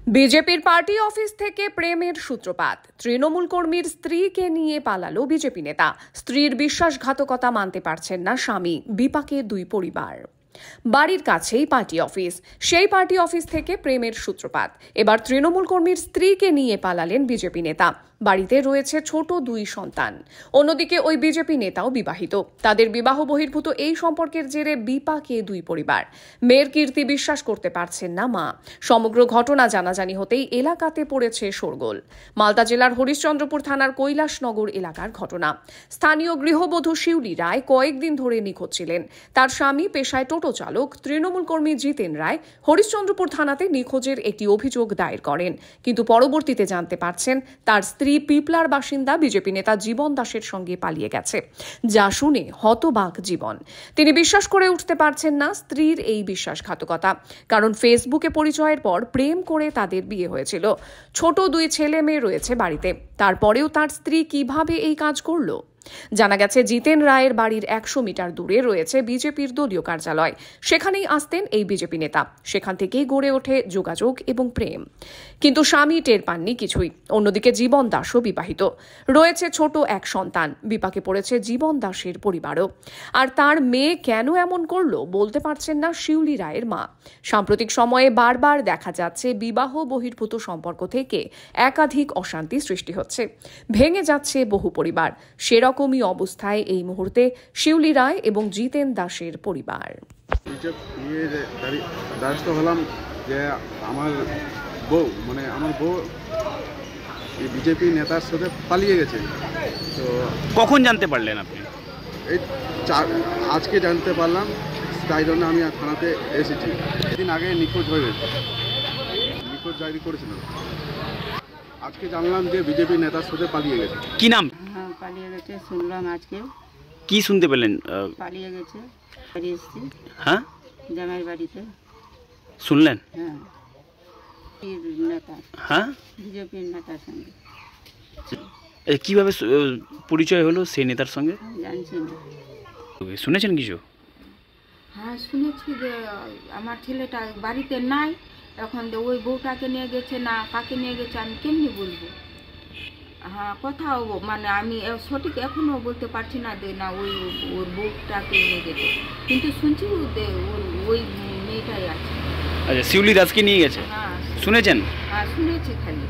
বিজেপির party office থেকে প্রেমের সূত্রপাত। তৃণমূল কর্মীর স্ত্রীকে নিয়ে পালালো বিজেপি নেতা। স্ত্রীর বিশ্বাসঘাতকতা মানতে পারছেন না স্বামী। বিপাকে দুই পরিবার। বাড়ির কাছেই পার্টি অফিস। সেই পার্টি অফিস থেকে প্রেমের সূত্রপাত। এবার তৃণমূল কর্মীর স্ত্রীকে নিয়ে পালালেন বিজেপি নেতা। বাড়িতে রয়েছে ছোট দুই সন্তান। অন্যদিকে ওই বিজেপি নেতাও বিবাহিত। তাদের বিবাহ বহির্ভূত এই সম্পর্কের জেরে বিপাকে দুই পরিবার। মেয়ের কীর্তি বিশ্বাস করতে পারছেন না মা। সমগ্র ঘটনা জানাজানি হতেই এলাকাতে পড়েছে শোরগোল। মালদা জেলার হরিশ্চন্দ্রপুর থানার কৈলাসনগর এলাকার ঘটনা। স্থানীয় গৃহবধূ শিউলি রায় কয়েকদিন ধরে নিখোঁজ ছিলেন। তার স্বামী পেশায় টোটো চালক তৃণমূল কর্মী জিতেন রায় হরিশ্চন্দ্রপুর থানাতে নিখোঁজের একটি অভিযোগ দায়ের করেন। কিন্তু পরবর্তীতে জানতে পারছেন তার স্ত্রী পিপলার বাসিন্দা বিজেপি নেতা জীবন দাসের সঙ্গে পালিয়ে গেছে। যা শুনে হতবাক জীবন। তিনি বিশ্বাস করে উঠতে পারছেন না স্ত্রীর এই বিশ্বাসঘাতকতা। কারণ ফেসবুকে পরিচয়ের পর প্রেম করে তাদের বিয়ে হয়েছিল। ছোট দুই ছেলে মেয়ে রয়েছে বাড়িতে। তারপরেও তার স্ত্রী কিভাবে এই কাজ করলো? জানা গেছে জিতেন রায়ের বাড়ির 100 মিটার দূরে রয়েছে বিজেপির দলীয় কার্যালয়। সেখানেই আসতেন এই বিজেপি নেতা। সেখান থেকেই গড়ে ওঠে যোগাযোগ এবং প্রেম। কিন্তু স্বামী টের পাননি কিছুই। অন্যদিকে জীবন দাসও বিবাহিত। রয়েছে ছোট এক সন্তান। বিপাকে পড়েছে জীবন দাসের পরিবারও। আর তার মেয়ে কেন এমন করলো বলতে পারছেন না শিউলি রায়ের মা। সাম্প্রতিক সময়ে বারবার দেখা যাচ্ছে বিবাহ বহির্ভূত সম্পর্ক থেকে একাধিক অশান্তি সৃষ্টি হচ্ছে। ভেঙে যাচ্ছে বহু পরিবার। সেরকমই অবস্থায় এই মুহূর্তে শিউলি রায় এবং জিতেন দাসের পরিবার। হলাম যে আমার বউ বিজেপি নেতার সাথে পালিয়ে গেছে। তো কখন জানতে পারলেন আপনি? এই আজকে জানতে পারলাম, তাই জন্য আমি থানাতে এসেছি। এদিন আগে নিখোঁজ হয়ে গেছে, নিখোঁজ জারি করেছিল। আজকে জানলাম যে বিজেপি নেতার সাথে পালিয়ে গেছে। কি নাম? হ্যাঁ, পালিয়ে গেছে শুনলাম আজকে। কি শুনতে পেলেন? পালিয়ে গেছে, বাড়ি এসেছি। হ্যাঁ, জামাইয়ের বাড়িতে শুনলেন? হ্যাঁ, নেতা, হ্যাঁ, বিজেপির নেতার সঙ্গে। কিভাবে পরিচয় হলো সেই নেতার সঙ্গে? জানছি না। শুনেছেন কিছু? হ্যাঁ, শুনেছি যে আমার ছেলেটা বাড়িতে নাই এখন। ওই বউটাকে নিয়ে গেছে না কাকে নিয়ে গেছে আমি কেমনি বলবো? হ্যাঁ, কোথাও মানে আমি সঠিক এখনো বলতে পারছি না যে না ওই ওর বউটাকে নিয়ে গেছে, কিন্তু শুনছি ওই মেয়েটাই আছে। আচ্ছা, শিউলি দাসকে নিয়ে গেছে। হ্যাঁ শুনেছেন? হ্যাঁ, শুনেছি খালি।